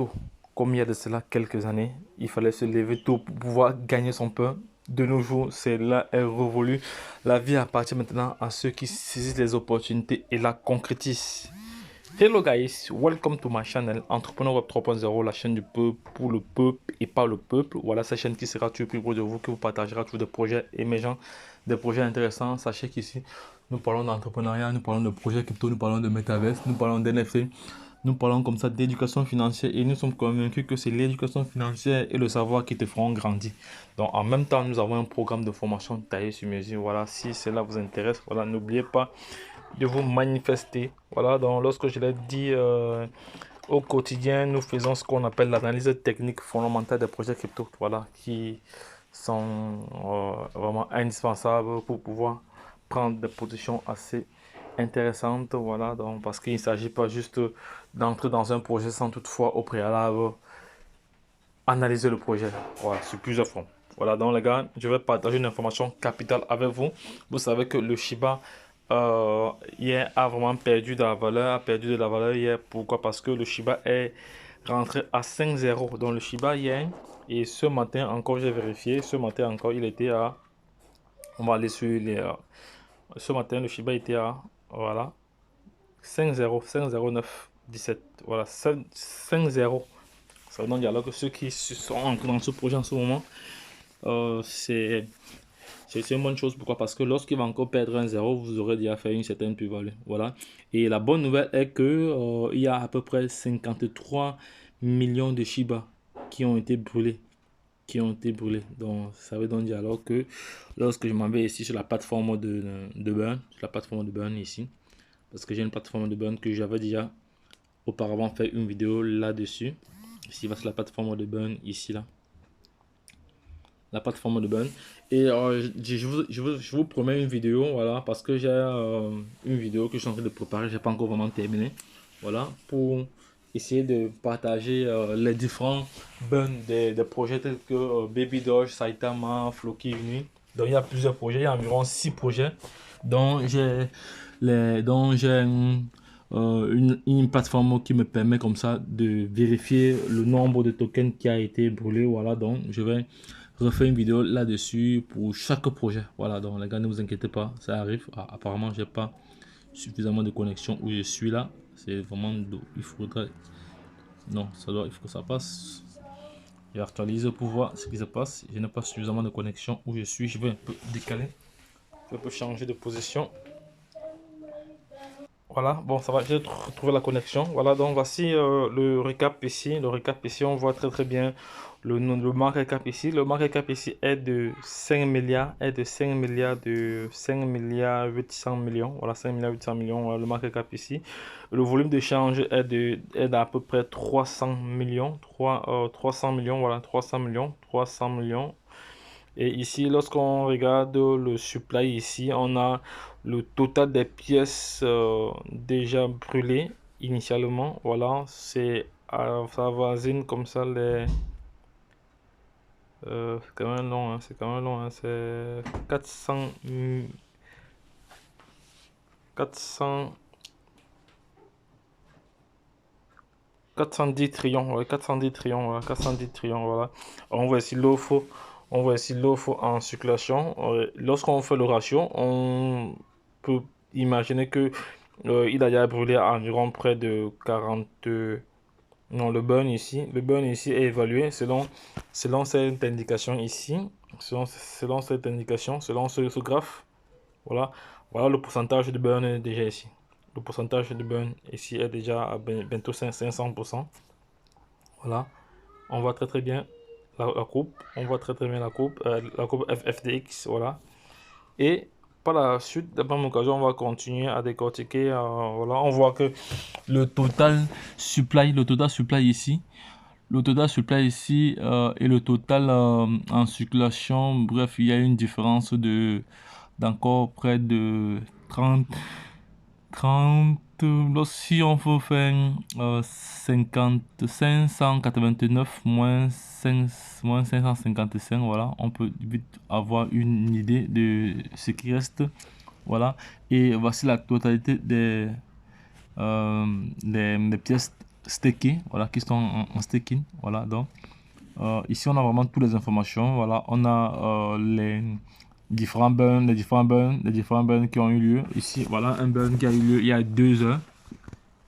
tôt, comme il y a de cela quelques années. Il fallait se lever tôt pour pouvoir gagner son pain. De nos jours, c'est là est révolu. La vie appartient maintenant à ceux qui saisissent les opportunités et la concrétisent. Hello guys, welcome to my channel Entrepreneur Web 3.0, la chaîne du peuple pour le peuple et par le peuple. Voilà cette chaîne qui sera toujours plus gros de vous, qui vous partagera toujours des projets émergents, des projets intéressants. Sachez qu'ici, nous parlons d'entrepreneuriat, nous parlons de projets crypto, nous parlons de metaverse, nous parlons d'NFT, nous parlons comme ça d'éducation financière et nous sommes convaincus que c'est l'éducation financière et le savoir qui te feront grandir. Donc en même temps, nous avons un programme de formation taillé sur mesure. Voilà, si cela vous intéresse, voilà, n'oubliez pas de vous manifester. Voilà, donc lorsque je l'ai dit, au quotidien, nous faisons ce qu'on appelle l'analyse technique fondamentale des projets crypto, voilà, qui sont vraiment indispensables pour pouvoir prendre des positions assez intéressantes, voilà, donc parce qu'il ne s'agit pas juste d'entrer dans un projet sans toutefois au préalable analyser le projet, voilà, sur plusieurs fronts. Voilà, donc les gars, je vais partager une information capitale avec vous. Vous savez que le Shiba hier a vraiment perdu de la valeur, hier. Pourquoi? Parce que le Shiba est rentré à 5,0. Donc le Shiba hier, et ce matin encore, j'ai vérifié, ce matin encore, il était à, on va aller sur les, ce matin, le Shiba était à, voilà, 5,0, 5,09, 17, voilà, 5,0. Ça veut donc dire que ceux qui sont entrés dans ce projet en ce moment, c'est une bonne chose. Pourquoi? Parce que lorsqu'il va encore perdre un zéro, vous aurez déjà fait une certaine plus-value. Voilà. Et la bonne nouvelle est que il y a à peu près 53 millions de Shiba qui ont été brûlés. Donc, ça veut donc dire alors que lorsque je m'en vais ici sur la plateforme de Burn, ici, parce que j'ai une plateforme de Burn que j'avais déjà auparavant fait une vidéo là-dessus. Ici, va sur la plateforme de Burn, ici, là. La plateforme de Burn. Et je vous promets une vidéo, voilà, parce que j'ai une vidéo que je suis en train de préparer, j'ai pas encore vraiment terminé. Voilà, pour essayer de partager les différents burns des projets tels que Baby Doge, Saitama, Floki Uni. Donc il y a plusieurs projets, il y a environ 6 projets dont j'ai une plateforme qui me permet comme ça de vérifier le nombre de tokens qui a été brûlé. Voilà, donc je vais refaire une vidéo là-dessus pour chaque projet. Voilà, donc les gars, ne vous inquiétez pas, ça arrive. Apparemment, j'ai pas suffisamment de connexion où je suis là. C'est vraiment, il faudrait, non, il faut que ça passe. J'actualise pour voir ce qui se passe. Je n'ai pas suffisamment de connexion où je suis. Je vais un peu décaler. Je peux changer de position. Voilà, bon, ça va, j'ai retrouvé la connexion. Voilà, donc voici le récap ici. Le récap ici, on voit très bien le market cap ici. Le market cap ici est de 5 milliards, de 5 milliards 800 millions. Voilà, 5 milliards 800 millions, voilà, le market cap ici. Le volume d'échange est d'à peu près 300 millions. 300 millions, voilà, 300 millions, 300 millions. Et ici, lorsqu'on regarde le supply ici, on a le total des pièces déjà brûlées initialement. Voilà, c'est ça voisine comme ça les... c'est quand même long, hein, c'est 400... 400... 410 trillions, ouais, 410 trillions, voilà, 410 trillions, voilà. On voit ici l'offre. On voit ici l'offre en circulation. Lorsqu'on fait le ratio, on peut imaginer que il a déjà brûlé à environ près de 40. Non, le burn ici est évalué selon cette indication ici, selon cette indication, selon ce graphe. Voilà, voilà le pourcentage de burn est déjà ici. Le pourcentage de burn ici est déjà à bientôt 500%. Voilà, on voit très bien la coupe, on voit très bien la coupe FDX, voilà. Et par la suite, de la même occasion, on va continuer à décortiquer, voilà, on voit que le total supply ici, et le total en circulation, bref, il y a une différence d'encore près de 30. Si on veut faire 589 moins 555, voilà, on peut vite avoir une idée de ce qui reste. Voilà, et voici la totalité des pièces stakés, voilà, qui sont en staking. Voilà, donc ici on a vraiment toutes les informations. Voilà, on a les différents burns, les différents burns qui ont eu lieu. Ici, voilà un burn qui a eu lieu il y a 2 heures.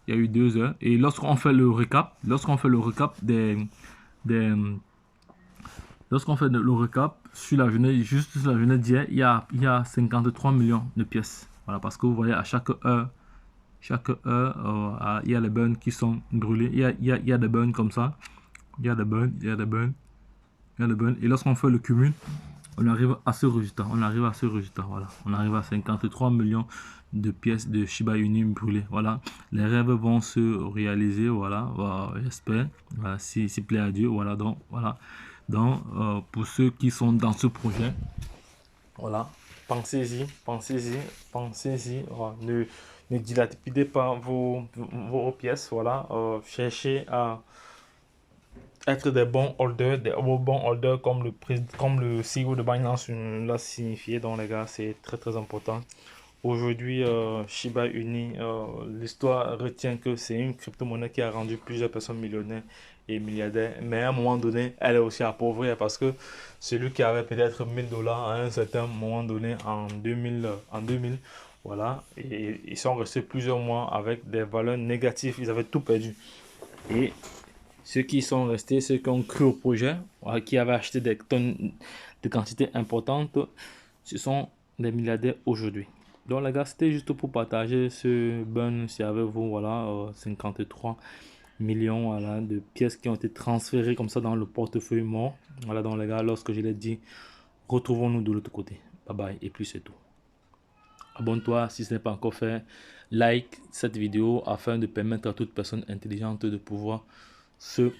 Il y a eu 2 heures. Et lorsqu'on fait le récap, des lorsqu'on fait le récap sur la journée, juste sur la journée d'hier, il y a 53 millions de pièces. Voilà, parce que vous voyez, à chaque heure, il y a les burns qui sont brûlés. Il y a des burns comme ça. Il y a des burns, il y a des burns, il y a des burns. Et lorsqu'on fait le cumul, on arrive à ce résultat. Voilà. On arrive à 53 millions de pièces de Shiba Inu brûlées. Voilà. Les rêves vont se réaliser. Voilà. J'espère. Voilà. Si plaît à Dieu. Voilà. Donc, voilà. Donc, pour ceux qui sont dans ce projet, voilà. Pensez-y. Voilà. Ne dilapidez pas vos pièces. Voilà. Cherchez à être des bons holders, comme le CEO de Binance l'a signifié. Donc les gars, c'est très très important. Aujourd'hui, Shiba Inu, l'histoire retient que c'est une crypto-monnaie qui a rendu plusieurs personnes millionnaires et milliardaires. Mais à un moment donné, elle est aussi appauvrie parce que celui qui avait peut-être 1000 $ à un certain moment donné en 2000, voilà, et ils sont restés plusieurs mois avec des valeurs négatives. Ils avaient tout perdu. Et ceux qui sont restés, ceux qui ont cru au projet, voilà, qui avaient acheté des tonnes de quantités importantes, ce sont des milliardaires aujourd'hui. Donc les gars, c'était juste pour partager ce burn si avec vous. Voilà, 53 millions, voilà, de pièces qui ont été transférées comme ça dans le portefeuille mort. Voilà, donc les gars, lorsque je l'ai dit, retrouvons-nous de l'autre côté. Bye bye, et puis c'est tout. Abonne-toi si ce n'est pas encore fait. Like cette vidéo afin de permettre à toute personne intelligente de pouvoir se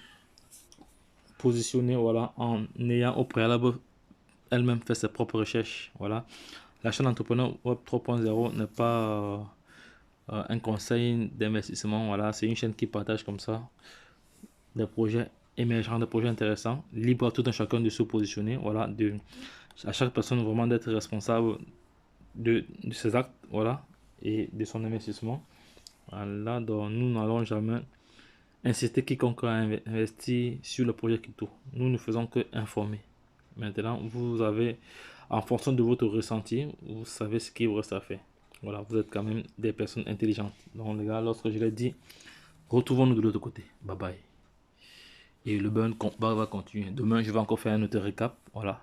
positionner, voilà, en ayant au préalable elle-même fait ses propres recherches. Voilà. La chaîne Entrepreneur Web 3.0 n'est pas un conseil d'investissement. Voilà. C'est une chaîne qui partage comme ça des projets émergents, des projets intéressants, libre à tout un chacun de se positionner. Voilà. À chaque personne vraiment d'être responsable de ses actes, voilà, et de son investissement. Voilà. Donc nous n'allons jamais inciter quiconque à investir sur le projet crypto. Nous ne faisons que informer. Maintenant, vous avez, en fonction de votre ressenti, vous savez ce qu'il vous reste à faire. Voilà, vous êtes quand même des personnes intelligentes. Donc les gars, lorsque je l'ai dit, retrouvons-nous de l'autre côté. Bye bye. Et le burn va continuer. Demain, je vais encore faire un autre récap. Voilà.